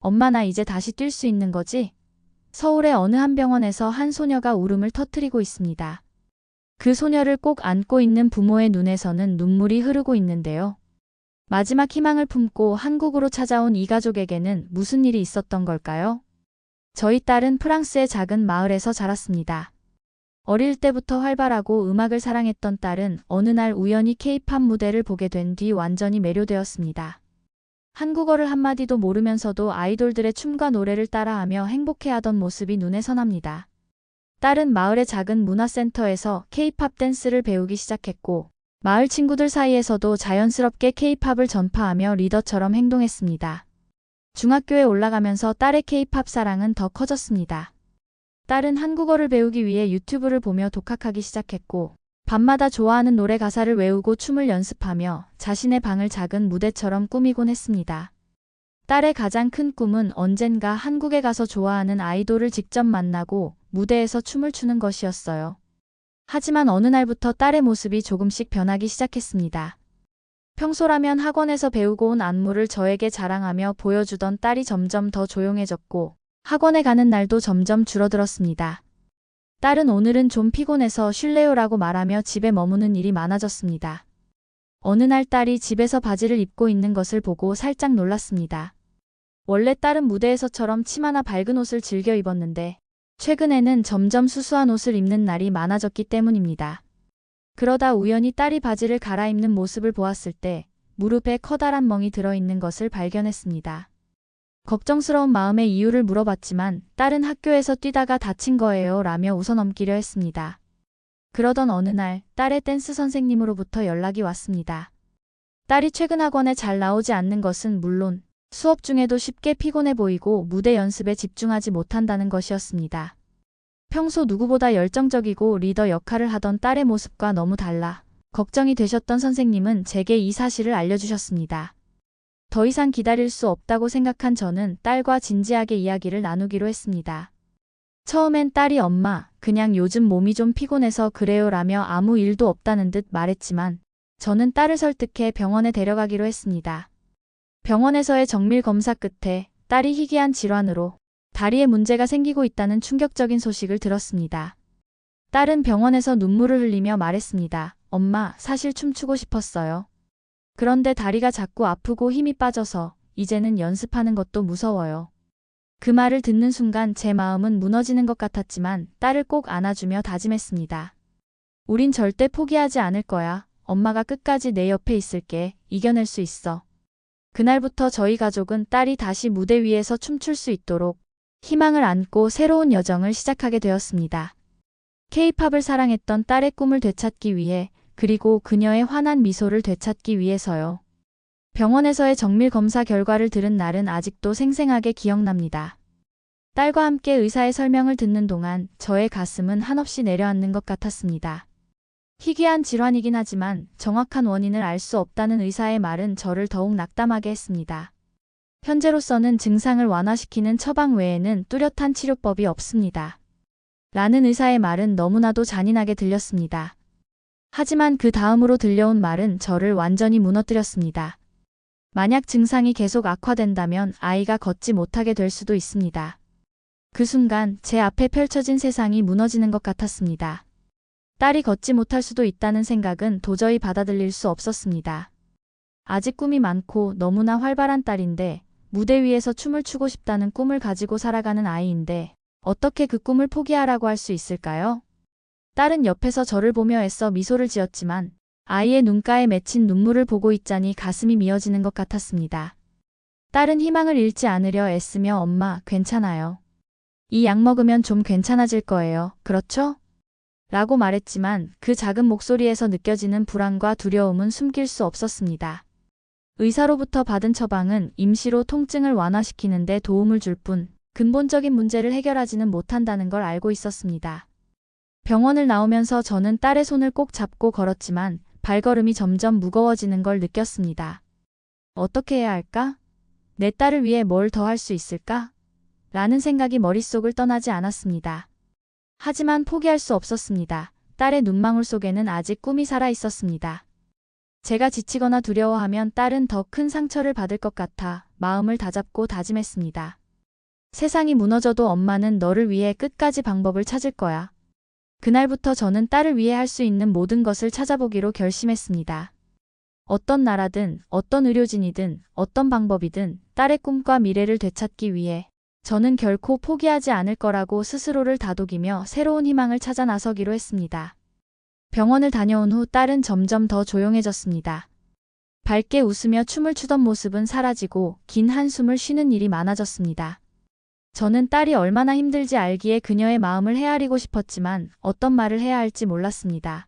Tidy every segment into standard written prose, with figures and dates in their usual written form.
엄마 나 이제 다시 뛸 수 있는 거지? 서울의 어느 한 병원에서 한 소녀가 울음을 터뜨리고 있습니다. 그 소녀를 꼭 안고 있는 부모의 눈에서는 눈물이 흐르고 있는데요. 마지막 희망을 품고 한국으로 찾아온 이 가족에게는 무슨 일이 있었던 걸까요? 저희 딸은 프랑스의 작은 마을에서 자랐습니다. 어릴 때부터 활발하고 음악을 사랑했던 딸은 어느 날 우연히 K-팝 무대를 보게 된 뒤 완전히 매료되었습니다. 한국어를 한마디도 모르면서도 아이돌들의 춤과 노래를 따라하며 행복해하던 모습이 눈에 선합니다. 딸은 마을의 작은 문화센터에서 K-팝 댄스를 배우기 시작했고 마을 친구들 사이에서도 자연스럽게 K-팝을 전파하며 리더처럼 행동했습니다. 중학교에 올라가면서 딸의 K-팝 사랑은 더 커졌습니다. 딸은 한국어를 배우기 위해 유튜브를 보며 독학하기 시작했고 밤마다 좋아하는 노래 가사를 외우고 춤을 연습하며 자신의 방을 작은 무대처럼 꾸미곤 했습니다. 딸의 가장 큰 꿈은 언젠가 한국에 가서 좋아하는 아이돌을 직접 만나고 무대에서 춤을 추는 것이었어요. 하지만 어느 날부터 딸의 모습이 조금씩 변하기 시작했습니다. 평소라면 학원에서 배우고 온 안무를 저에게 자랑하며 보여주던 딸이 점점 더 조용해졌고 학원에 가는 날도 점점 줄어들었습니다. 딸은 오늘은 좀 피곤해서 쉴래요라고 말하며 집에 머무는 일이 많아졌습니다. 어느 날 딸이 집에서 바지를 입고 있는 것을 보고 살짝 놀랐습니다. 원래 딸은 무대에서처럼 치마나 밝은 옷을 즐겨 입었는데 최근에는 점점 수수한 옷을 입는 날이 많아졌기 때문입니다. 그러다 우연히 딸이 바지를 갈아입는 모습을 보았을 때 무릎에 커다란 멍이 들어있는 것을 발견했습니다. 걱정스러운 마음에 이유를 물어봤지만 딸은 학교에서 뛰다가 다친 거예요 라며 웃어넘기려 했습니다. 그러던 어느 날 딸의 댄스 선생님으로부터 연락이 왔습니다. 딸이 최근 학원에 잘 나오지 않는 것은 물론 수업 중에도 쉽게 피곤해 보이고 무대 연습에 집중하지 못한다는 것이었습니다. 평소 누구보다 열정적이고 리더 역할을 하던 딸의 모습과 너무 달라 걱정이 되셨던 선생님은 제게 이 사실을 알려주셨습니다. 더 이상 기다릴 수 없다고 생각한 저는 딸과 진지하게 이야기를 나누기로 했습니다. 처음엔 딸이 엄마, 그냥 요즘 몸이 좀 피곤해서 그래요 라며 아무 일도 없다는 듯 말했지만 저는 딸을 설득해 병원에 데려가기로 했습니다. 병원에서의 정밀 검사 끝에 딸이 희귀한 질환으로 다리에 문제가 생기고 있다는 충격적인 소식을 들었습니다. 딸은 병원에서 눈물을 흘리며 말했습니다. 엄마, 사실 춤추고 싶었어요. 그런데 다리가 자꾸 아프고 힘이 빠져서 이제는 연습하는 것도 무서워요. 그 말을 듣는 순간 제 마음은 무너지는 것 같았지만 딸을 꼭 안아주며 다짐했습니다. 우린 절대 포기하지 않을 거야. 엄마가 끝까지 내 옆에 있을게. 이겨낼 수 있어. 그날부터 저희 가족은 딸이 다시 무대 위에서 춤출 수 있도록 희망을 안고 새로운 여정을 시작하게 되었습니다. K-팝을 사랑했던 딸의 꿈을 되찾기 위해 그리고 그녀의 환한 미소를 되찾기 위해서요. 병원에서의 정밀 검사 결과를 들은 날은 아직도 생생하게 기억납니다. 딸과 함께 의사의 설명을 듣는 동안 저의 가슴은 한없이 내려앉는 것 같았습니다. 희귀한 질환이긴 하지만 정확한 원인을 알 수 없다는 의사의 말은 저를 더욱 낙담하게 했습니다. 현재로서는 증상을 완화시키는 처방 외에는 뚜렷한 치료법이 없습니다. 라는 의사의 말은 너무나도 잔인하게 들렸습니다. 하지만 그 다음으로 들려온 말은 저를 완전히 무너뜨렸습니다. 만약 증상이 계속 악화된다면 아이가 걷지 못하게 될 수도 있습니다. 그 순간 제 앞에 펼쳐진 세상이 무너지는 것 같았습니다. 딸이 걷지 못할 수도 있다는 생각은 도저히 받아들일 수 없었습니다. 아직 꿈이 많고 너무나 활발한 딸인데 무대 위에서 춤을 추고 싶다는 꿈을 가지고 살아가는 아이인데 어떻게 그 꿈을 포기하라고 할 수 있을까요? 딸은 옆에서 저를 보며 애써 미소를 지었지만 아이의 눈가에 맺힌 눈물을 보고 있자니 가슴이 미어지는 것 같았습니다. 딸은 희망을 잃지 않으려 애쓰며 엄마, 괜찮아요. 이 약 먹으면 좀 괜찮아질 거예요. 그렇죠? 라고 말했지만 그 작은 목소리에서 느껴지는 불안과 두려움은 숨길 수 없었습니다. 의사로부터 받은 처방은 임시로 통증을 완화시키는 데 도움을 줄 뿐 근본적인 문제를 해결하지는 못한다는 걸 알고 있었습니다. 병원을 나오면서 저는 딸의 손을 꼭 잡고 걸었지만 발걸음이 점점 무거워지는 걸 느꼈습니다. 어떻게 해야 할까? 내 딸을 위해 뭘 더 할 수 있을까? 라는 생각이 머릿속을 떠나지 않았습니다. 하지만 포기할 수 없었습니다. 딸의 눈망울 속에는 아직 꿈이 살아 있었습니다. 제가 지치거나 두려워하면 딸은 더 큰 상처를 받을 것 같아 마음을 다잡고 다짐했습니다. 세상이 무너져도 엄마는 너를 위해 끝까지 방법을 찾을 거야. 그날부터 저는 딸을 위해 할 수 있는 모든 것을 찾아보기로 결심했습니다. 어떤 나라든, 어떤 의료진이든, 어떤 방법이든 딸의 꿈과 미래를 되찾기 위해 저는 결코 포기하지 않을 거라고 스스로를 다독이며 새로운 희망을 찾아 나서기로 했습니다. 병원을 다녀온 후 딸은 점점 더 조용해졌습니다. 밝게 웃으며 춤을 추던 모습은 사라지고 긴 한숨을 쉬는 일이 많아졌습니다. 저는 딸이 얼마나 힘들지 알기에 그녀의 마음을 헤아리고 싶었지만 어떤 말을 해야 할지 몰랐습니다.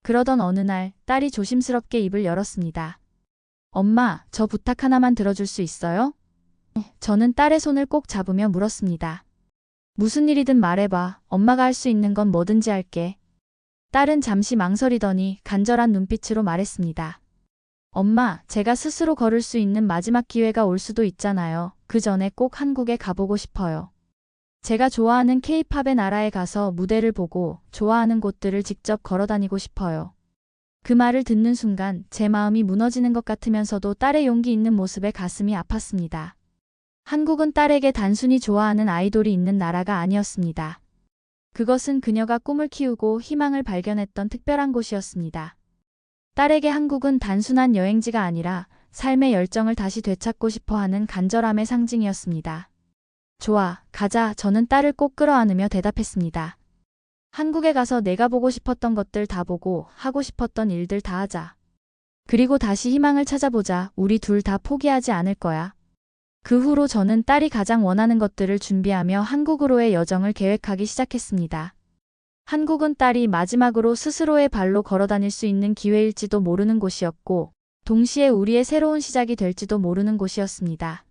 그러던 어느 날 딸이 조심스럽게 입을 열었습니다. 엄마, 저 부탁 하나만 들어줄 수 있어요? 저는 딸의 손을 꼭 잡으며 물었습니다. 무슨 일이든 말해봐. 엄마가 할 수 있는 건 뭐든지 할게. 딸은 잠시 망설이더니 간절한 눈빛으로 말했습니다. 엄마, 제가 스스로 걸을 수 있는 마지막 기회가 올 수도 있잖아요. 그 전에 꼭 한국에 가보고 싶어요. 제가 좋아하는 K-팝의 나라에 가서 무대를 보고 좋아하는 곳들을 직접 걸어다니고 싶어요. 그 말을 듣는 순간 제 마음이 무너지는 것 같으면서도 딸의 용기 있는 모습에 가슴이 아팠습니다. 한국은 딸에게 단순히 좋아하는 아이돌이 있는 나라가 아니었습니다. 그것은 그녀가 꿈을 키우고 희망을 발견했던 특별한 곳이었습니다. 딸에게 한국은 단순한 여행지가 아니라 삶의 열정을 다시 되찾고 싶어하는 간절함의 상징이었습니다. 좋아, 가자. 저는 딸을 꼭 끌어안으며 대답했습니다. 한국에 가서 내가 보고 싶었던 것들 다 보고 하고 싶었던 일들 다 하자. 그리고 다시 희망을 찾아보자. 우리 둘 다 포기하지 않을 거야. 그 후로 저는 딸이 가장 원하는 것들을 준비하며 한국으로의 여정을 계획하기 시작했습니다. 한국은 딸이 마지막으로 스스로의 발로 걸어다닐 수 있는 기회일지도 모르는 곳이었고, 동시에 우리의 새로운 시작이 될지도 모르는 곳이었습니다.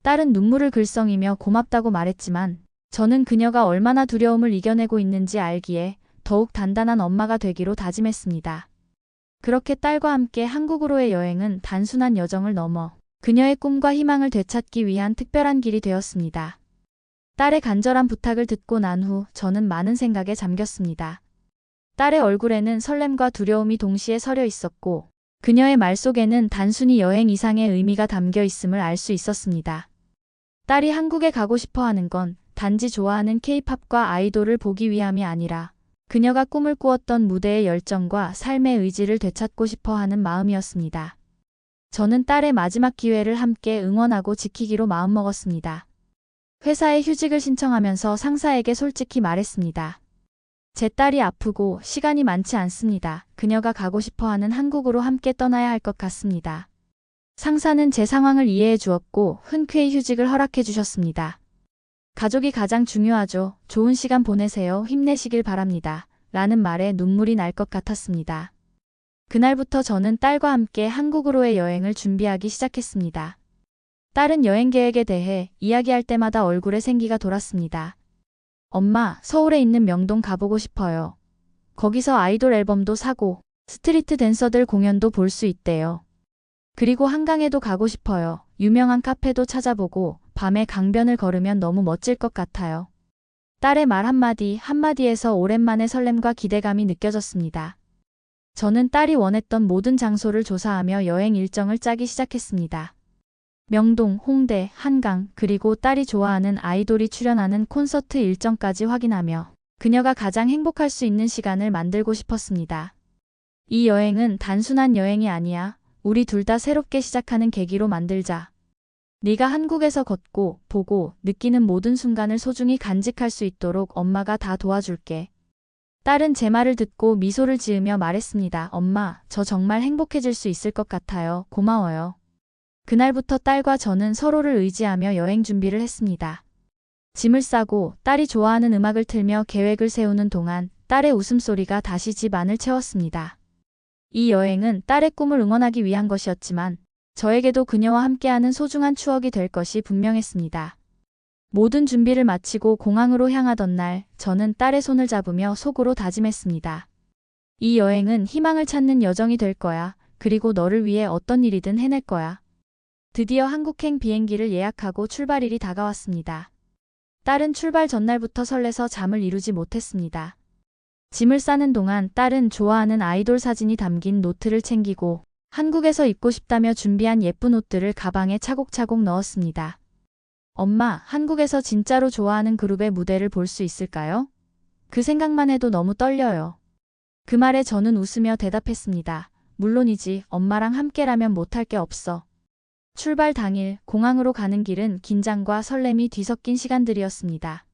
딸은 눈물을 글썽이며 고맙다고 말했지만, 저는 그녀가 얼마나 두려움을 이겨내고 있는지 알기에 더욱 단단한 엄마가 되기로 다짐했습니다. 그렇게 딸과 함께 한국으로의 여행은 단순한 여정을 넘어 그녀의 꿈과 희망을 되찾기 위한 특별한 길이 되었습니다. 딸의 간절한 부탁을 듣고 난 후 저는 많은 생각에 잠겼습니다. 딸의 얼굴에는 설렘과 두려움이 동시에 서려 있었고, 그녀의 말 속에는 단순히 여행 이상의 의미가 담겨 있음을 알 수 있었습니다. 딸이 한국에 가고 싶어 하는 건 단지 좋아하는 K-팝과 아이돌을 보기 위함이 아니라 그녀가 꿈을 꾸었던 무대의 열정과 삶의 의지를 되찾고 싶어 하는 마음이었습니다. 저는 딸의 마지막 기회를 함께 응원하고 지키기로 마음먹었습니다. 회사에 휴직을 신청하면서 상사에게 솔직히 말했습니다. 제 딸이 아프고 시간이 많지 않습니다. 그녀가 가고 싶어하는 한국으로 함께 떠나야 할 것 같습니다. 상사는 제 상황을 이해해 주었고 흔쾌히 휴직을 허락해 주셨습니다. 가족이 가장 중요하죠. 좋은 시간 보내세요. 힘내시길 바랍니다. 라는 말에 눈물이 날 것 같았습니다. 그날부터 저는 딸과 함께 한국으로의 여행을 준비하기 시작했습니다. 딸은 여행 계획에 대해 이야기할 때마다 얼굴에 생기가 돌았습니다. 엄마, 서울에 있는 명동 가보고 싶어요. 거기서 아이돌 앨범도 사고 스트리트 댄서들 공연도 볼 수 있대요. 그리고 한강에도 가고 싶어요. 유명한 카페도 찾아보고 밤에 강변을 걸으면 너무 멋질 것 같아요. 딸의 말 한마디 한마디에서 오랜만에 설렘과 기대감이 느껴졌습니다. 저는 딸이 원했던 모든 장소를 조사하며 여행 일정을 짜기 시작했습니다. 명동, 홍대, 한강, 그리고 딸이 좋아하는 아이돌이 출연하는 콘서트 일정까지 확인하며 그녀가 가장 행복할 수 있는 시간을 만들고 싶었습니다. 이 여행은 단순한 여행이 아니야. 우리 둘 다 새롭게 시작하는 계기로 만들자. 네가 한국에서 걷고, 보고, 느끼는 모든 순간을 소중히 간직할 수 있도록 엄마가 다 도와줄게. 딸은 제 말을 듣고 미소를 지으며 말했습니다. 엄마, 저 정말 행복해질 수 있을 것 같아요. 고마워요. 그날부터 딸과 저는 서로를 의지하며 여행 준비를 했습니다. 짐을 싸고 딸이 좋아하는 음악을 틀며 계획을 세우는 동안 딸의 웃음소리가 다시 집 안을 채웠습니다. 이 여행은 딸의 꿈을 응원하기 위한 것이었지만 저에게도 그녀와 함께하는 소중한 추억이 될 것이 분명했습니다. 모든 준비를 마치고 공항으로 향하던 날, 저는 딸의 손을 잡으며 속으로 다짐했습니다. 이 여행은 희망을 찾는 여정이 될 거야. 그리고 너를 위해 어떤 일이든 해낼 거야. 드디어 한국행 비행기를 예약하고 출발일이 다가왔습니다. 딸은 출발 전날부터 설레서 잠을 이루지 못했습니다. 짐을 싸는 동안 딸은 좋아하는 아이돌 사진이 담긴 노트를 챙기고 한국에서 입고 싶다며 준비한 예쁜 옷들을 가방에 차곡차곡 넣었습니다. 엄마, 한국에서 진짜로 좋아하는 그룹의 무대를 볼 수 있을까요? 그 생각만 해도 너무 떨려요. 그 말에 저는 웃으며 대답했습니다. 물론이지, 엄마랑 함께라면 못할 게 없어. 출발 당일 공항으로 가는 길은 긴장과 설렘이 뒤섞인 시간들이었습니다.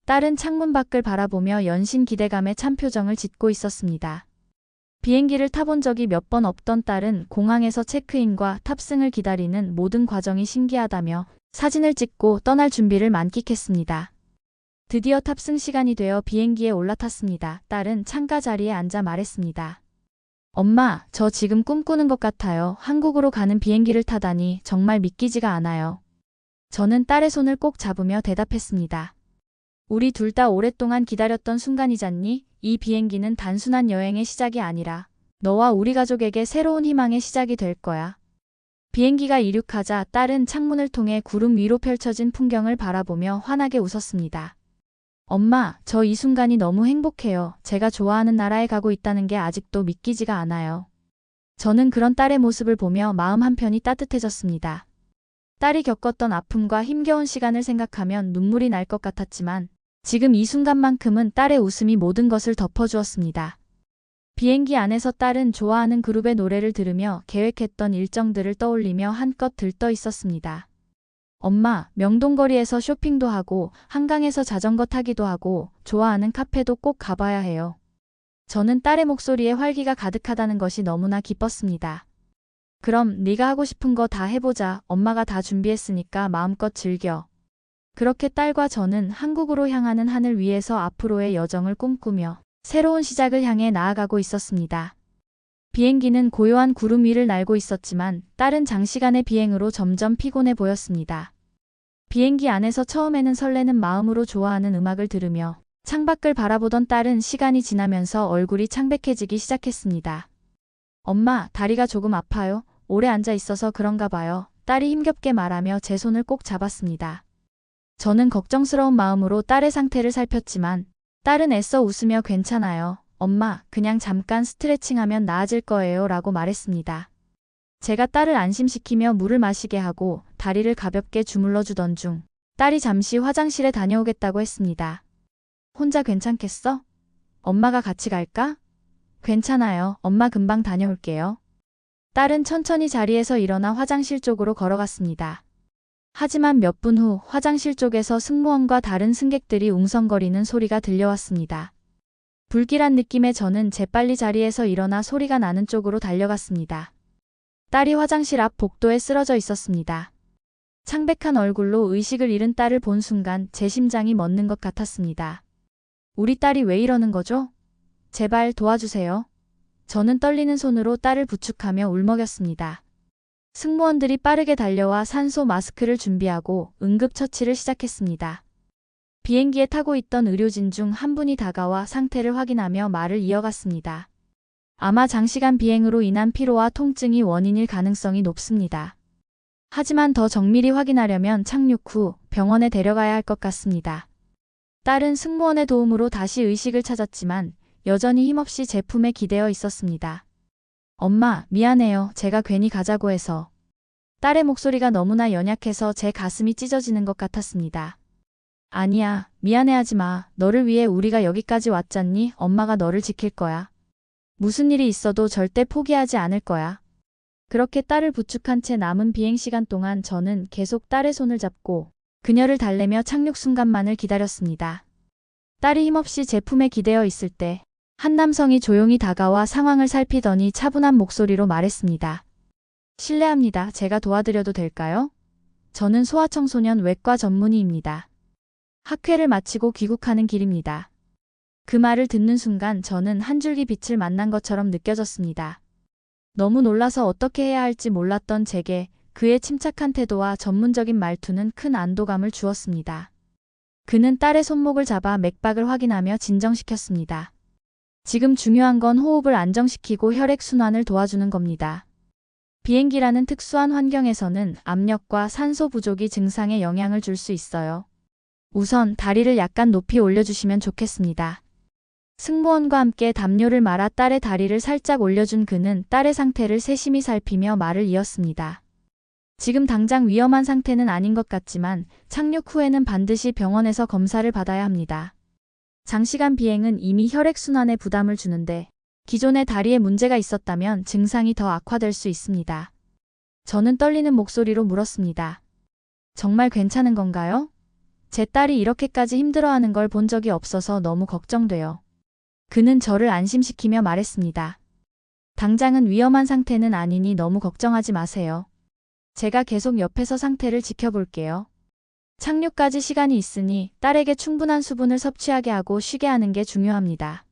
딸은 창문 밖을 바라보며 연신 기대감에 찬 표정을 짓고 있었습니다. 비행기를 타본 적이 몇 번 없던 딸은 공항에서 체크인과 탑승을 기다리는 모든 과정이 신기하다며 사진을 찍고 떠날 준비를 만끽했습니다. 드디어 탑승 시간이 되어 비행기에 올라탔습니다. 딸은 창가 자리에 앉아 말했습니다. 엄마, 저 지금 꿈꾸는 것 같아요. 한국으로 가는 비행기를 타다니 정말 믿기지가 않아요. 저는 딸의 손을 꼭 잡으며 대답했습니다. 우리 둘 다 오랫동안 기다렸던 순간이잖니? 이 비행기는 단순한 여행의 시작이 아니라 너와 우리 가족에게 새로운 희망의 시작이 될 거야. 비행기가 이륙하자 딸은 창문을 통해 구름 위로 펼쳐진 풍경을 바라보며 환하게 웃었습니다. 엄마, 저 이 순간이 너무 행복해요. 제가 좋아하는 나라에 가고 있다는 게 아직도 믿기지가 않아요. 저는 그런 딸의 모습을 보며 마음 한편이 따뜻해졌습니다. 딸이 겪었던 아픔과 힘겨운 시간을 생각하면 눈물이 날 것 같았지만 지금 이 순간만큼은 딸의 웃음이 모든 것을 덮어주었습니다. 비행기 안에서 딸은 좋아하는 그룹의 노래를 들으며 계획했던 일정들을 떠올리며 한껏 들떠 있었습니다. 엄마, 명동거리에서 쇼핑도 하고 한강에서 자전거 타기도 하고 좋아하는 카페도 꼭 가봐야 해요. 저는 딸의 목소리에 활기가 가득하다는 것이 너무나 기뻤습니다. 그럼 네가 하고 싶은 거 다 해보자. 엄마가 다 준비했으니까 마음껏 즐겨. 그렇게 딸과 저는 한국으로 향하는 하늘 위에서 앞으로의 여정을 꿈꾸며 새로운 시작을 향해 나아가고 있었습니다. 비행기는 고요한 구름 위를 날고 있었지만 딸은 장시간의 비행으로 점점 피곤해 보였습니다. 비행기 안에서 처음에는 설레는 마음으로 좋아하는 음악을 들으며 창밖을 바라보던 딸은 시간이 지나면서 얼굴이 창백해지기 시작했습니다. 엄마, 다리가 조금 아파요. 오래 앉아 있어서 그런가 봐요. 딸이 힘겹게 말하며 제 손을 꼭 잡았습니다. 저는 걱정스러운 마음으로 딸의 상태를 살폈지만 딸은 애써 웃으며 괜찮아요. 엄마, 그냥 잠깐 스트레칭하면 나아질 거예요 라고 말했습니다. 제가 딸을 안심시키며 물을 마시게 하고 다리를 가볍게 주물러 주던 중 딸이 잠시 화장실에 다녀오겠다고 했습니다. 혼자 괜찮겠어? 엄마가 같이 갈까? 괜찮아요. 엄마 금방 다녀올게요. 딸은 천천히 자리에서 일어나 화장실 쪽으로 걸어갔습니다. 하지만 몇 분 후 화장실 쪽에서 승무원과 다른 승객들이 웅성거리는 소리가 들려왔습니다. 불길한 느낌에 저는 재빨리 자리에서 일어나 소리가 나는 쪽으로 달려갔습니다. 딸이 화장실 앞 복도에 쓰러져 있었습니다. 창백한 얼굴로 의식을 잃은 딸을 본 순간 제 심장이 멎는 것 같았습니다. 우리 딸이 왜 이러는 거죠? 제발 도와주세요. 저는 떨리는 손으로 딸을 부축하며 울먹였습니다. 승무원들이 빠르게 달려와 산소 마스크를 준비하고 응급처치를 시작했습니다. 비행기에 타고 있던 의료진 중 한 분이 다가와 상태를 확인하며 말을 이어갔습니다. 아마 장시간 비행으로 인한 피로와 통증이 원인일 가능성이 높습니다. 하지만 더 정밀히 확인하려면 착륙 후 병원에 데려가야 할 것 같습니다. 딸은 승무원의 도움으로 다시 의식을 찾았지만 여전히 힘없이 제품에 기대어 있었습니다. 엄마, 미안해요. 제가 괜히 가자고 해서. 딸의 목소리가 너무나 연약해서 제 가슴이 찢어지는 것 같았습니다. 아니야, 미안해하지 마. 너를 위해 우리가 여기까지 왔잖니? 엄마가 너를 지킬 거야. 무슨 일이 있어도 절대 포기하지 않을 거야. 그렇게 딸을 부축한 채 남은 비행 시간 동안 저는 계속 딸의 손을 잡고 그녀를 달래며 착륙 순간만을 기다렸습니다. 딸이 힘없이 제품에 기대어 있을 때 한 남성이 조용히 다가와 상황을 살피더니 차분한 목소리로 말했습니다. 실례합니다. 제가 도와드려도 될까요? 저는 소아청소년 외과 전문의입니다. 학회를 마치고 귀국하는 길입니다. 그 말을 듣는 순간 저는 한 줄기 빛을 만난 것처럼 느껴졌습니다. 너무 놀라서 어떻게 해야 할지 몰랐던 제게 그의 침착한 태도와 전문적인 말투는 큰 안도감을 주었습니다. 그는 딸의 손목을 잡아 맥박을 확인하며 진정시켰습니다. 지금 중요한 건 호흡을 안정시키고 혈액순환을 도와주는 겁니다. 비행기라는 특수한 환경에서는 압력과 산소 부족이 증상에 영향을 줄 수 있어요. 우선 다리를 약간 높이 올려주시면 좋겠습니다. 승무원과 함께 담요를 말아 딸의 다리를 살짝 올려준 그는 딸의 상태를 세심히 살피며 말을 이었습니다. 지금 당장 위험한 상태는 아닌 것 같지만 착륙 후에는 반드시 병원에서 검사를 받아야 합니다. 장시간 비행은 이미 혈액순환에 부담을 주는데 기존의 다리에 문제가 있었다면 증상이 더 악화될 수 있습니다. 저는 떨리는 목소리로 물었습니다. 정말 괜찮은 건가요? 제 딸이 이렇게까지 힘들어하는 걸 본 적이 없어서 너무 걱정돼요. 그는 저를 안심시키며 말했습니다. 당장은 위험한 상태는 아니니 너무 걱정하지 마세요. 제가 계속 옆에서 상태를 지켜볼게요. 착륙까지 시간이 있으니 딸에게 충분한 수분을 섭취하게 하고 쉬게 하는 게 중요합니다.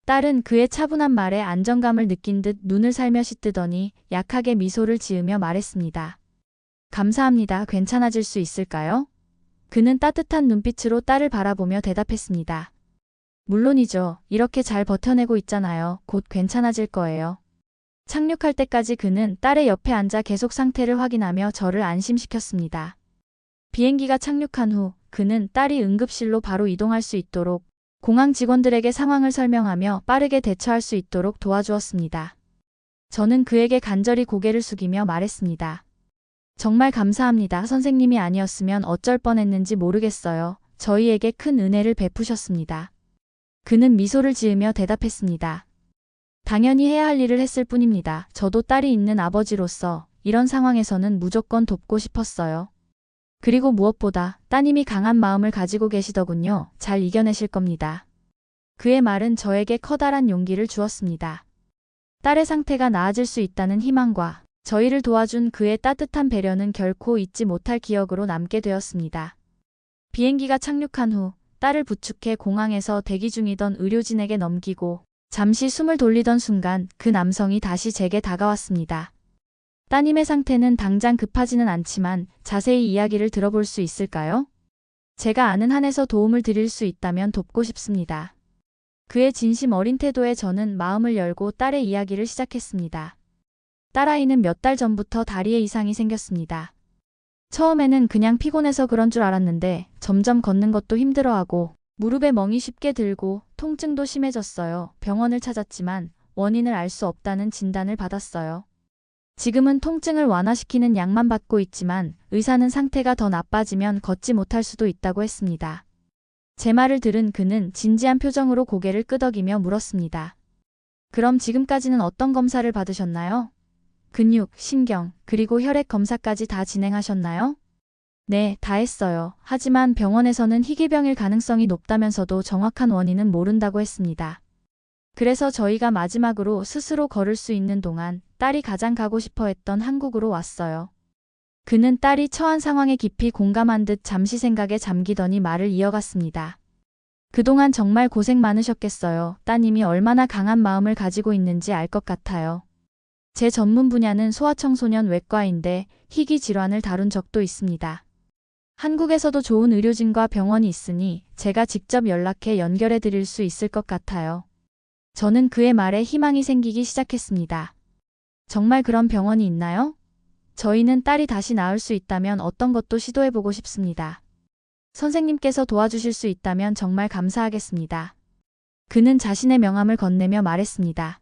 딸은 그의 차분한 말에 안정감을 느낀 듯 눈을 살며시 뜨더니 약하게 미소를 지으며 말했습니다. 감사합니다. 괜찮아질 수 있을까요? 그는 따뜻한 눈빛으로 딸을 바라보며 대답했습니다. 물론이죠. 이렇게 잘 버텨내고 있잖아요. 곧 괜찮아질 거예요. 착륙할 때까지 그는 딸의 옆에 앉아 계속 상태를 확인하며 저를 안심시켰습니다. 비행기가 착륙한 후 그는 딸이 응급실로 바로 이동할 수 있도록 공항 직원들에게 상황을 설명하며 빠르게 대처할 수 있도록 도와주었습니다. 저는 그에게 간절히 고개를 숙이며 말했습니다. 정말 감사합니다. 선생님이 아니었으면 어쩔 뻔했는지 모르겠어요. 저희에게 큰 은혜를 베푸셨습니다. 그는 미소를 지으며 대답했습니다. 당연히 해야 할 일을 했을 뿐입니다. 저도 딸이 있는 아버지로서 이런 상황에서는 무조건 돕고 싶었어요. 그리고 무엇보다 따님이 강한 마음을 가지고 계시더군요. 잘 이겨내실 겁니다. 그의 말은 저에게 커다란 용기를 주었습니다. 딸의 상태가 나아질 수 있다는 희망과 저희를 도와준 그의 따뜻한 배려는 결코 잊지 못할 기억으로 남게 되었습니다. 비행기가 착륙한 후 딸을 부축해 공항에서 대기 중이던 의료진에게 넘기고 잠시 숨을 돌리던 순간 그 남성이 다시 제게 다가왔습니다. 따님의 상태는 당장 급하지는 않지만 자세히 이야기를 들어볼 수 있을까요? 제가 아는 한에서 도움을 드릴 수 있다면 돕고 싶습니다. 그의 진심 어린 태도에 저는 마음을 열고 딸의 이야기를 시작했습니다. 딸아이는 몇 달 전부터 다리에 이상이 생겼습니다. 처음에는 그냥 피곤해서 그런 줄 알았는데 점점 걷는 것도 힘들어하고 무릎에 멍이 쉽게 들고 통증도 심해졌어요. 병원을 찾았지만 원인을 알 수 없다는 진단을 받았어요. 지금은 통증을 완화시키는 약만 받고 있지만 의사는 상태가 더 나빠지면 걷지 못할 수도 있다고 했습니다. 제 말을 들은 그는 진지한 표정으로 고개를 끄덕이며 물었습니다. 그럼 지금까지는 어떤 검사를 받으셨나요? 근육, 신경, 그리고 혈액 검사까지 다 진행하셨나요? 네, 다 했어요. 하지만 병원에서는 희귀병일 가능성이 높다면서도 정확한 원인은 모른다고 했습니다. 그래서 저희가 마지막으로 스스로 걸을 수 있는 동안 딸이 가장 가고 싶어 했던 한국으로 왔어요. 그는 딸이 처한 상황에 깊이 공감한 듯 잠시 생각에 잠기더니 말을 이어갔습니다. 그동안 정말 고생 많으셨겠어요. 따님이 얼마나 강한 마음을 가지고 있는지 알 것 같아요. 제 전문 분야는 소아청소년 외과인데 희귀 질환을 다룬 적도 있습니다. 한국에서도 좋은 의료진과 병원이 있으니 제가 직접 연락해 연결해 드릴 수 있을 것 같아요. 저는 그의 말에 희망이 생기기 시작했습니다. 정말 그런 병원이 있나요? 저희는 딸이 다시 나을 수 있다면 어떤 것도 시도해보고 싶습니다. 선생님께서 도와주실 수 있다면 정말 감사하겠습니다. 그는 자신의 명함을 건네며 말했습니다.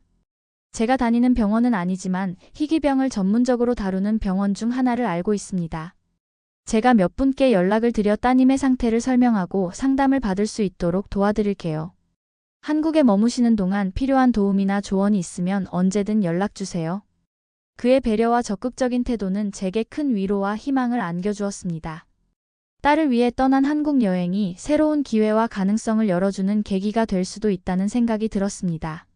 제가 다니는 병원은 아니지만 희귀병을 전문적으로 다루는 병원 중 하나를 알고 있습니다. 제가 몇 분께 연락을 드려 따님의 상태를 설명하고 상담을 받을 수 있도록 도와드릴게요. 한국에 머무시는 동안 필요한 도움이나 조언이 있으면 언제든 연락주세요. 그의 배려와 적극적인 태도는 제게 큰 위로와 희망을 안겨주었습니다. 딸을 위해 떠난 한국 여행이 새로운 기회와 가능성을 열어주는 계기가 될 수도 있다는 생각이 들었습니다.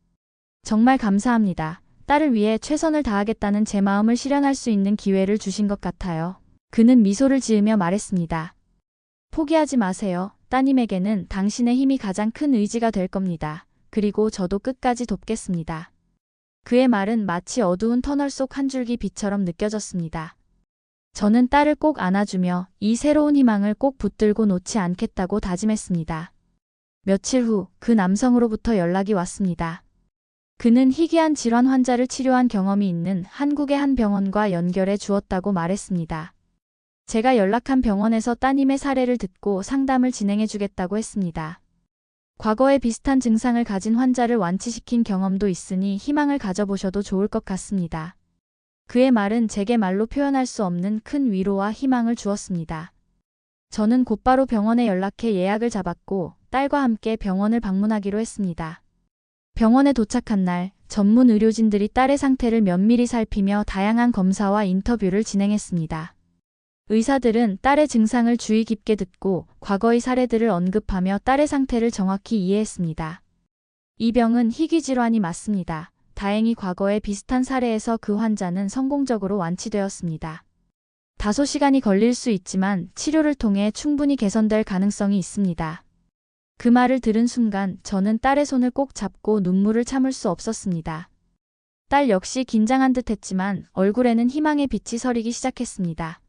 정말 감사합니다. 딸을 위해 최선을 다하겠다는 제 마음을 실현할 수 있는 기회를 주신 것 같아요. 그는 미소를 지으며 말했습니다. 포기하지 마세요. 따님에게는 당신의 힘이 가장 큰 의지가 될 겁니다. 그리고 저도 끝까지 돕겠습니다. 그의 말은 마치 어두운 터널 속 한 줄기 빛처럼 느껴졌습니다. 저는 딸을 꼭 안아주며 이 새로운 희망을 꼭 붙들고 놓지 않겠다고 다짐했습니다. 며칠 후 그 남성으로부터 연락이 왔습니다. 그는 희귀한 질환 환자를 치료한 경험이 있는 한국의 한 병원과 연결해 주었다고 말했습니다. 제가 연락한 병원에서 따님의 사례를 듣고 상담을 진행해 주겠다고 했습니다. 과거에 비슷한 증상을 가진 환자를 완치시킨 경험도 있으니 희망을 가져보셔도 좋을 것 같습니다. 그의 말은 제게 말로 표현할 수 없는 큰 위로와 희망을 주었습니다. 저는 곧바로 병원에 연락해 예약을 잡았고 딸과 함께 병원을 방문하기로 했습니다. 병원에 도착한 날, 전문 의료진들이 딸의 상태를 면밀히 살피며 다양한 검사와 인터뷰를 진행했습니다. 의사들은 딸의 증상을 주의 깊게 듣고 과거의 사례들을 언급하며 딸의 상태를 정확히 이해했습니다. 이 병은 희귀질환이 맞습니다. 다행히 과거에 비슷한 사례에서 그 환자는 성공적으로 완치되었습니다. 다소 시간이 걸릴 수 있지만 치료를 통해 충분히 개선될 가능성이 있습니다. 그 말을 들은 순간 저는 딸의 손을 꼭 잡고 눈물을 참을 수 없었습니다. 딸 역시 긴장한 듯 했지만 얼굴에는 희망의 빛이 서리기 시작했습니다.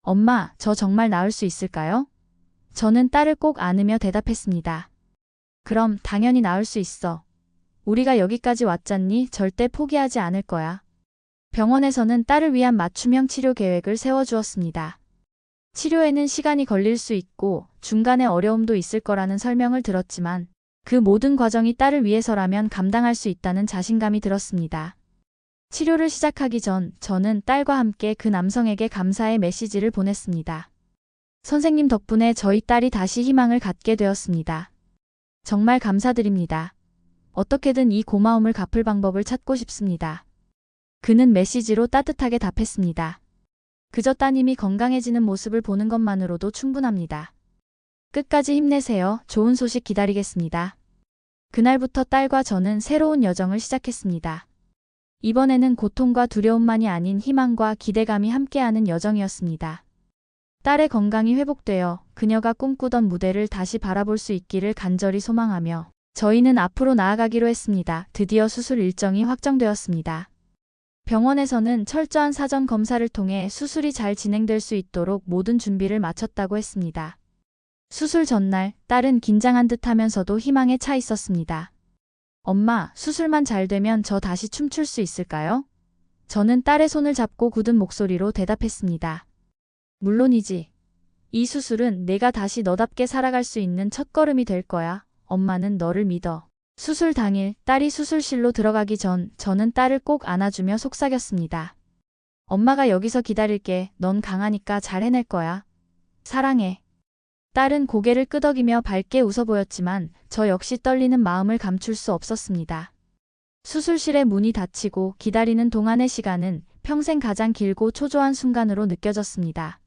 엄마, 저 정말 나을 수 있을까요? 저는 딸을 꼭 안으며 대답했습니다. 그럼 당연히 나을 수 있어. 우리가 여기까지 왔잖니 절대 포기하지 않을 거야. 병원에서는 딸을 위한 맞춤형 치료 계획을 세워주었습니다. 치료에는 시간이 걸릴 수 있고 중간에 어려움도 있을 거라는 설명을 들었지만 그 모든 과정이 딸을 위해서라면 감당할 수 있다는 자신감이 들었습니다. 치료를 시작하기 전 저는 딸과 함께 그 남성에게 감사의 메시지를 보냈습니다. 선생님 덕분에 저희 딸이 다시 희망을 갖게 되었습니다. 정말 감사드립니다. 어떻게든 이 고마움을 갚을 방법을 찾고 싶습니다. 그는 메시지로 따뜻하게 답했습니다. 그저 따님이 건강해지는 모습을 보는 것만으로도 충분합니다. 끝까지 힘내세요. 좋은 소식 기다리겠습니다. 그날부터 딸과 저는 새로운 여정을 시작했습니다. 이번에는 고통과 두려움만이 아닌 희망과 기대감이 함께하는 여정이었습니다. 딸의 건강이 회복되어 그녀가 꿈꾸던 무대를 다시 바라볼 수 있기를 간절히 소망하며 저희는 앞으로 나아가기로 했습니다. 드디어 수술 일정이 확정되었습니다. 병원에서는 철저한 사전 검사를 통해 수술이 잘 진행될 수 있도록 모든 준비를 마쳤다고 했습니다. 수술 전날 딸은 긴장한 듯 하면서도 희망에 차 있었습니다. 엄마, 수술만 잘 되면 저 다시 춤출 수 있을까요? 저는 딸의 손을 잡고 굳은 목소리로 대답했습니다. 물론이지. 이 수술은 내가 다시 너답게 살아갈 수 있는 첫걸음이 될 거야. 엄마는 너를 믿어. 수술 당일 딸이 수술실로 들어가기 전 저는 딸을 꼭 안아주며 속삭였습니다. 엄마가 여기서 기다릴게. 넌 강하니까 잘 해낼 거야. 사랑해. 딸은 고개를 끄덕이며 밝게 웃어 보였지만 저 역시 떨리는 마음을 감출 수 없었습니다. 수술실의 문이 닫히고 기다리는 동안의 시간은 평생 가장 길고 초조한 순간으로 느껴졌습니다.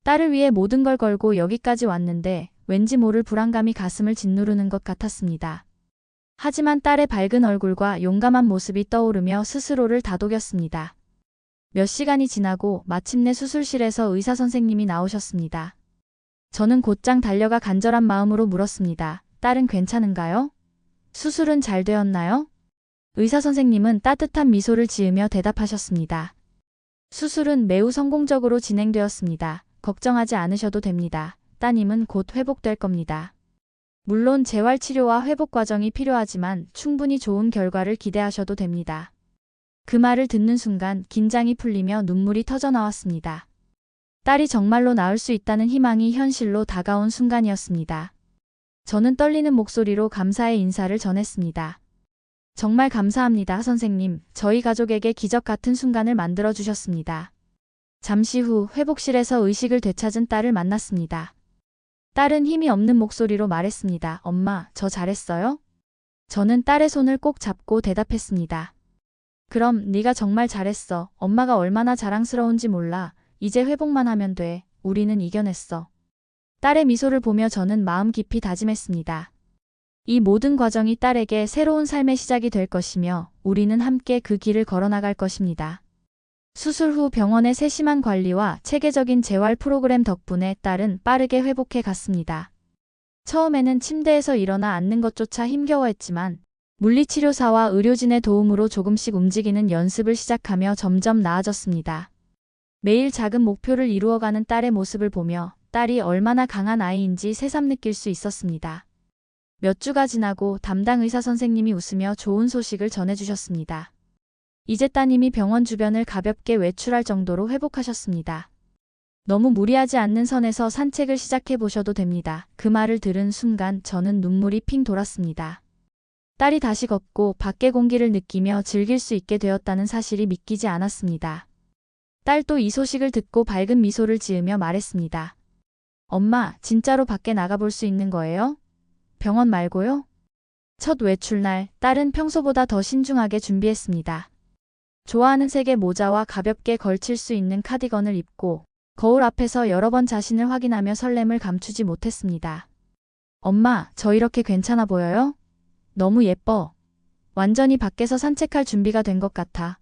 딸을 위해 모든 걸 걸고 여기까지 왔는데 왠지 모를 불안감이 가슴을 짓누르는 것 같았습니다. 하지만 딸의 밝은 얼굴과 용감한 모습이 떠오르며 스스로를 다독였습니다. 몇 시간이 지나고 마침내 수술실에서 의사 선생님이 나오셨습니다. 저는 곧장 달려가 간절한 마음으로 물었습니다. 딸은 괜찮은가요? 수술은 잘 되었나요? 의사 선생님은 따뜻한 미소를 지으며 대답하셨습니다. 수술은 매우 성공적으로 진행되었습니다. 걱정하지 않으셔도 됩니다. 따님은 곧 회복될 겁니다. 물론 재활치료와 회복 과정이 필요하지만 충분히 좋은 결과를 기대하셔도 됩니다. 그 말을 듣는 순간 긴장이 풀리며 눈물이 터져 나왔습니다. 딸이 정말로 나을 수 있다는 희망이 현실로 다가온 순간이었습니다. 저는 떨리는 목소리로 감사의 인사를 전했습니다. 정말 감사합니다, 선생님. 저희 가족에게 기적 같은 순간을 만들어 주셨습니다. 잠시 후 회복실에서 의식을 되찾은 딸을 만났습니다. 딸은 힘이 없는 목소리로 말했습니다. 엄마, 저 잘했어요? 저는 딸의 손을 꼭 잡고 대답했습니다. 그럼 네가 정말 잘했어. 엄마가 얼마나 자랑스러운지 몰라. 이제 회복만 하면 돼. 우리는 이겨냈어. 딸의 미소를 보며 저는 마음 깊이 다짐했습니다. 이 모든 과정이 딸에게 새로운 삶의 시작이 될 것이며 우리는 함께 그 길을 걸어나갈 것입니다. 수술 후 병원의 세심한 관리와 체계적인 재활 프로그램 덕분에 딸은 빠르게 회복해 갔습니다. 처음에는 침대에서 일어나 앉는 것조차 힘겨워했지만 물리치료사와 의료진의 도움으로 조금씩 움직이는 연습을 시작하며 점점 나아졌습니다. 매일 작은 목표를 이루어가는 딸의 모습을 보며 딸이 얼마나 강한 아이인지 새삼 느낄 수 있었습니다. 몇 주가 지나고 담당 의사 선생님이 웃으며 좋은 소식을 전해주셨습니다. 이제 따님이 병원 주변을 가볍게 외출할 정도로 회복하셨습니다. 너무 무리하지 않는 선에서 산책을 시작해 보셔도 됩니다. 그 말을 들은 순간 저는 눈물이 핑 돌았습니다. 딸이 다시 걷고 밖의 공기를 느끼며 즐길 수 있게 되었다는 사실이 믿기지 않았습니다. 딸도 이 소식을 듣고 밝은 미소를 지으며 말했습니다. 엄마, 진짜로 밖에 나가볼 수 있는 거예요? 병원 말고요? 첫 외출날, 딸은 평소보다 더 신중하게 준비했습니다. 좋아하는 색의 모자와 가볍게 걸칠 수 있는 카디건을 입고 거울 앞에서 여러 번 자신을 확인하며 설렘을 감추지 못했습니다. 엄마, 저 이렇게 괜찮아 보여요? 너무 예뻐. 완전히 밖에서 산책할 준비가 된 것 같아.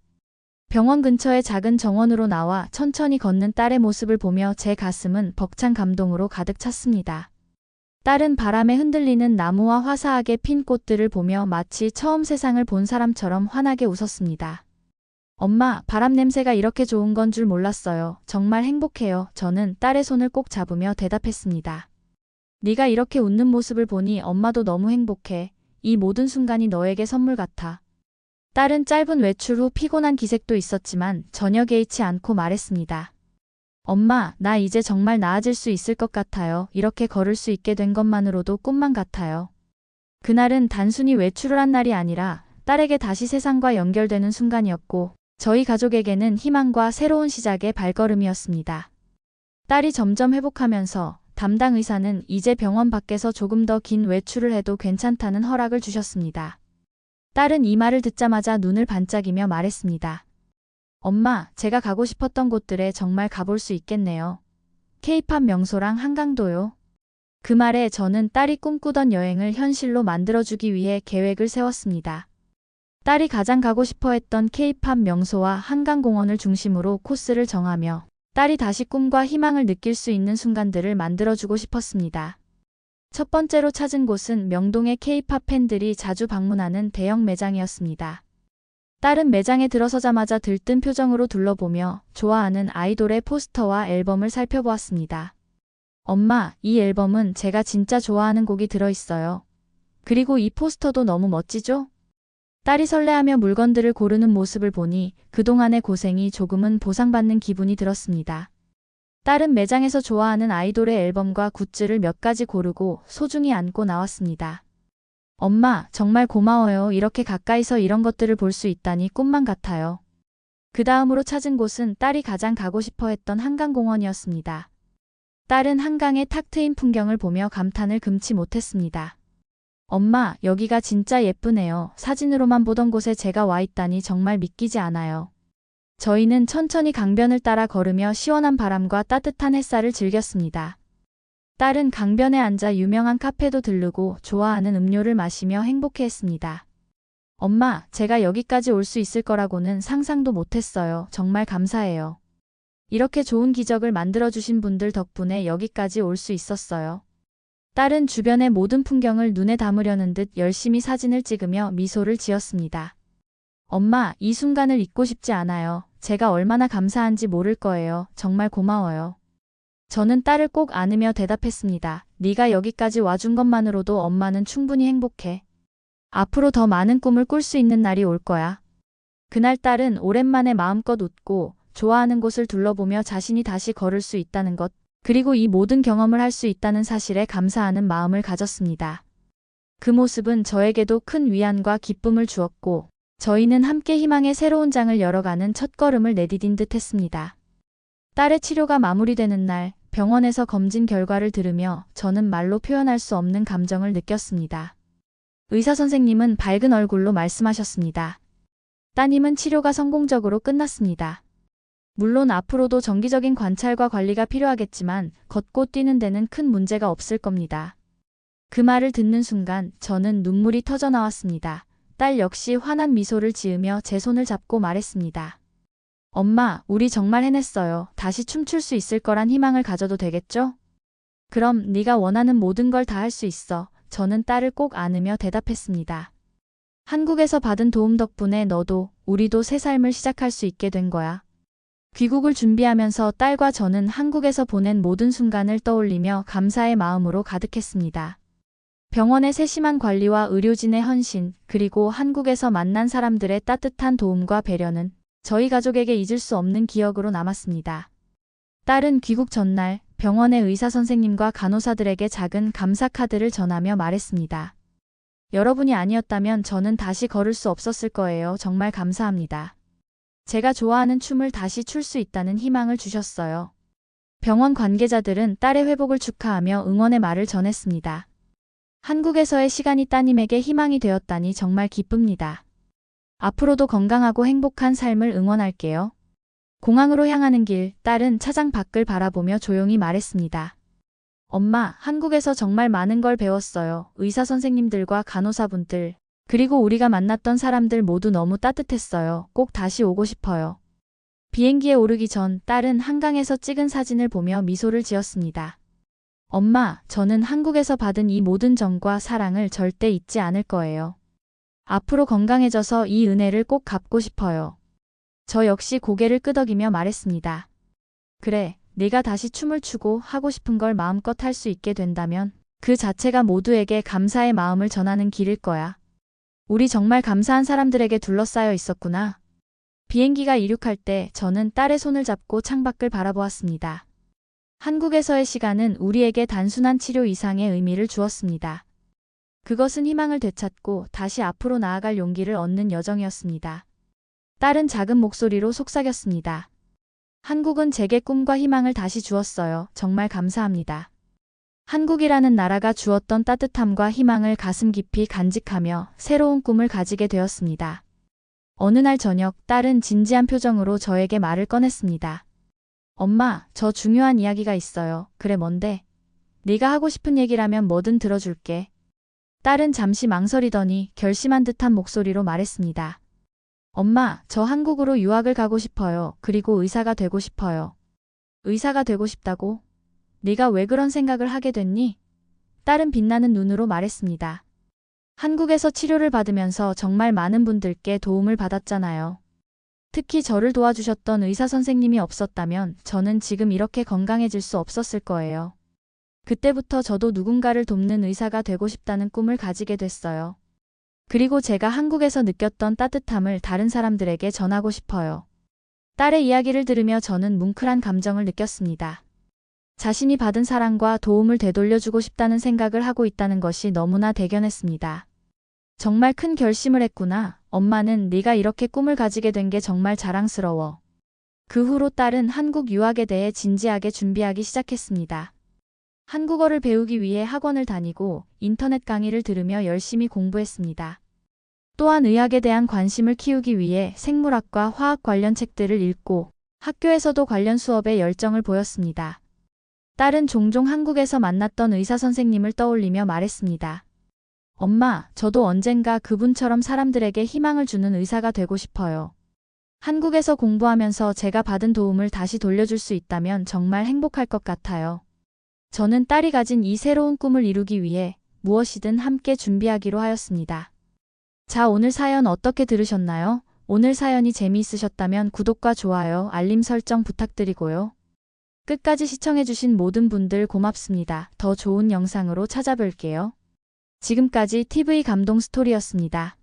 병원 근처의 작은 정원으로 나와 천천히 걷는 딸의 모습을 보며 제 가슴은 벅찬 감동으로 가득 찼습니다. 딸은 바람에 흔들리는 나무와 화사하게 핀 꽃들을 보며 마치 처음 세상을 본 사람처럼 환하게 웃었습니다. 엄마, 바람 냄새가 이렇게 좋은 건 줄 몰랐어요. 정말 행복해요. 저는 딸의 손을 꼭 잡으며 대답했습니다. 네가 이렇게 웃는 모습을 보니 엄마도 너무 행복해. 이 모든 순간이 너에게 선물 같아. 딸은 짧은 외출 후 피곤한 기색도 있었지만 전혀 개의치 않고 말했습니다. 엄마, 나 이제 정말 나아질 수 있을 것 같아요. 이렇게 걸을 수 있게 된 것만으로도 꿈만 같아요. 그날은 단순히 외출을 한 날이 아니라 딸에게 다시 세상과 연결되는 순간이었고 저희 가족에게는 희망과 새로운 시작의 발걸음이었습니다. 딸이 점점 회복하면서 담당 의사는 이제 병원 밖에서 조금 더 긴 외출을 해도 괜찮다는 허락을 주셨습니다. 딸은 이 말을 듣자마자 눈을 반짝이며 말했습니다. 엄마, 제가 가고 싶었던 곳들에 정말 가볼 수 있겠네요. K-팝 명소랑 한강도요. 그 말에 저는 딸이 꿈꾸던 여행을 현실로 만들어주기 위해 계획을 세웠습니다. 딸이 가장 가고 싶어 했던 K-팝 명소와 한강공원을 중심으로 코스를 정하며 딸이 다시 꿈과 희망을 느낄 수 있는 순간들을 만들어주고 싶었습니다. 첫 번째로 찾은 곳은 명동의 K-팝 팬들이 자주 방문하는 대형 매장이었습니다. 딸은 매장에 들어서자마자 들뜬 표정으로 둘러보며 좋아하는 아이돌의 포스터와 앨범을 살펴보았습니다. 엄마, 이 앨범은 제가 진짜 좋아하는 곡이 들어있어요. 그리고 이 포스터도 너무 멋지죠? 딸이 설레하며 물건들을 고르는 모습을 보니 그동안의 고생이 조금은 보상받는 기분이 들었습니다. 딸은 매장에서 좋아하는 아이돌의 앨범과 굿즈를 몇 가지 고르고 소중히 안고 나왔습니다. 엄마, 정말 고마워요. 이렇게 가까이서 이런 것들을 볼 수 있다니 꿈만 같아요. 그 다음으로 찾은 곳은 딸이 가장 가고 싶어 했던 한강공원이었습니다. 딸은 한강의 탁 트인 풍경을 보며 감탄을 금치 못했습니다. 엄마, 여기가 진짜 예쁘네요. 사진으로만 보던 곳에 제가 와 있다니 정말 믿기지 않아요. 저희는 천천히 강변을 따라 걸으며 시원한 바람과 따뜻한 햇살을 즐겼습니다. 딸은 강변에 앉아 유명한 카페도 들르고 좋아하는 음료를 마시며 행복해했습니다. 엄마, 제가 여기까지 올 수 있을 거라고는 상상도 못했어요. 정말 감사해요. 이렇게 좋은 기적을 만들어주신 분들 덕분에 여기까지 올 수 있었어요. 딸은 주변의 모든 풍경을 눈에 담으려는 듯 열심히 사진을 찍으며 미소를 지었습니다. 엄마, 이 순간을 잊고 싶지 않아요. 제가 얼마나 감사한지 모를 거예요. 정말 고마워요. 저는 딸을 꼭 안으며 대답했습니다. 네가 여기까지 와준 것만으로도 엄마는 충분히 행복해. 앞으로 더 많은 꿈을 꿀 수 있는 날이 올 거야. 그날 딸은 오랜만에 마음껏 웃고 좋아하는 곳을 둘러보며 자신이 다시 걸을 수 있다는 것, 그리고 이 모든 경험을 할 수 있다는 사실에 감사하는 마음을 가졌습니다. 그 모습은 저에게도 큰 위안과 기쁨을 주었고 저희는 함께 희망의 새로운 장을 열어가는 첫걸음을 내디딘 듯 했습니다. 딸의 치료가 마무리되는 날 병원에서 검진 결과를 들으며 저는 말로 표현할 수 없는 감정을 느꼈습니다. 의사 선생님은 밝은 얼굴로 말씀하셨습니다. 따님은 치료가 성공적으로 끝났습니다. 물론 앞으로도 정기적인 관찰과 관리가 필요하겠지만 걷고 뛰는 데는 큰 문제가 없을 겁니다. 그 말을 듣는 순간 저는 눈물이 터져 나왔습니다. 딸 역시 환한 미소를 지으며 제 손을 잡고 말했습니다. 엄마, 우리 정말 해냈어요. 다시 춤출 수 있을 거란 희망을 가져도 되겠죠? 그럼 네가 원하는 모든 걸 다 할 수 있어. 저는 딸을 꼭 안으며 대답했습니다. 한국에서 받은 도움 덕분에 너도 우리도 새 삶을 시작할 수 있게 된 거야. 귀국을 준비하면서 딸과 저는 한국에서 보낸 모든 순간을 떠올리며 감사의 마음으로 가득했습니다. 병원의 세심한 관리와 의료진의 헌신, 그리고 한국에서 만난 사람들의 따뜻한 도움과 배려는 저희 가족에게 잊을 수 없는 기억으로 남았습니다. 딸은 귀국 전날 병원의 의사 선생님과 간호사들에게 작은 감사 카드를 전하며 말했습니다. 여러분이 아니었다면 저는 다시 걸을 수 없었을 거예요. 정말 감사합니다. 제가 좋아하는 춤을 다시 출 수 있다는 희망을 주셨어요. 병원 관계자들은 딸의 회복을 축하하며 응원의 말을 전했습니다. 한국에서의 시간이 따님에게 희망이 되었다니 정말 기쁩니다. 앞으로도 건강하고 행복한 삶을 응원할게요. 공항으로 향하는 길, 딸은 차장 밖을 바라보며 조용히 말했습니다. 엄마, 한국에서 정말 많은 걸 배웠어요. 의사 선생님들과 간호사분들, 그리고 우리가 만났던 사람들 모두 너무 따뜻했어요. 꼭 다시 오고 싶어요. 비행기에 오르기 전 딸은 한강에서 찍은 사진을 보며 미소를 지었습니다. 엄마, 저는 한국에서 받은 이 모든 정과 사랑을 절대 잊지 않을 거예요. 앞으로 건강해져서 이 은혜를 꼭 갚고 싶어요. 저 역시 고개를 끄덕이며 말했습니다. 그래, 네가 다시 춤을 추고 하고 싶은 걸 마음껏 할 수 있게 된다면 그 자체가 모두에게 감사의 마음을 전하는 길일 거야. 우리 정말 감사한 사람들에게 둘러싸여 있었구나. 비행기가 이륙할 때 저는 딸의 손을 잡고 창밖을 바라보았습니다. 한국에서의 시간은 우리에게 단순한 치료 이상의 의미를 주었습니다. 그것은 희망을 되찾고 다시 앞으로 나아갈 용기를 얻는 여정이었습니다. 딸은 작은 목소리로 속삭였습니다. 한국은 제게 꿈과 희망을 다시 주었어요. 정말 감사합니다. 한국이라는 나라가 주었던 따뜻함과 희망을 가슴 깊이 간직하며 새로운 꿈을 가지게 되었습니다. 어느 날 저녁, 딸은 진지한 표정으로 저에게 말을 꺼냈습니다. 엄마, 저 중요한 이야기가 있어요. 그래, 뭔데? 네가 하고 싶은 얘기라면 뭐든 들어줄게. 딸은 잠시 망설이더니 결심한 듯한 목소리로 말했습니다. 엄마, 저 한국으로 유학을 가고 싶어요. 그리고 의사가 되고 싶어요. 의사가 되고 싶다고? 네가 왜 그런 생각을 하게 됐니? 딸은 빛나는 눈으로 말했습니다. 한국에서 치료를 받으면서 정말 많은 분들께 도움을 받았잖아요. 특히 저를 도와주셨던 의사 선생님이 없었다면 저는 지금 이렇게 건강해질 수 없었을 거예요. 그때부터 저도 누군가를 돕는 의사가 되고 싶다는 꿈을 가지게 됐어요. 그리고 제가 한국에서 느꼈던 따뜻함을 다른 사람들에게 전하고 싶어요. 딸의 이야기를 들으며 저는 뭉클한 감정을 느꼈습니다. 자신이 받은 사랑과 도움을 되돌려주고 싶다는 생각을 하고 있다는 것이 너무나 대견했습니다. 정말 큰 결심을 했구나. 엄마는 네가 이렇게 꿈을 가지게 된 게 정말 자랑스러워. 그 후로 딸은 한국 유학에 대해 진지하게 준비하기 시작했습니다. 한국어를 배우기 위해 학원을 다니고 인터넷 강의를 들으며 열심히 공부했습니다. 또한 의학에 대한 관심을 키우기 위해 생물학과 화학 관련 책들을 읽고 학교에서도 관련 수업에 열정을 보였습니다. 딸은 종종 한국에서 만났던 의사 선생님을 떠올리며 말했습니다. 엄마, 저도 언젠가 그분처럼 사람들에게 희망을 주는 의사가 되고 싶어요. 한국에서 공부하면서 제가 받은 도움을 다시 돌려줄 수 있다면 정말 행복할 것 같아요. 저는 딸이 가진 이 새로운 꿈을 이루기 위해 무엇이든 함께 준비하기로 하였습니다. 자, 오늘 사연 어떻게 들으셨나요? 오늘 사연이 재미있으셨다면 구독과 좋아요, 알림 설정 부탁드리고요. 끝까지 시청해주신 모든 분들 고맙습니다. 더 좋은 영상으로 찾아뵐게요. 지금까지 TV 감동 스토리였습니다.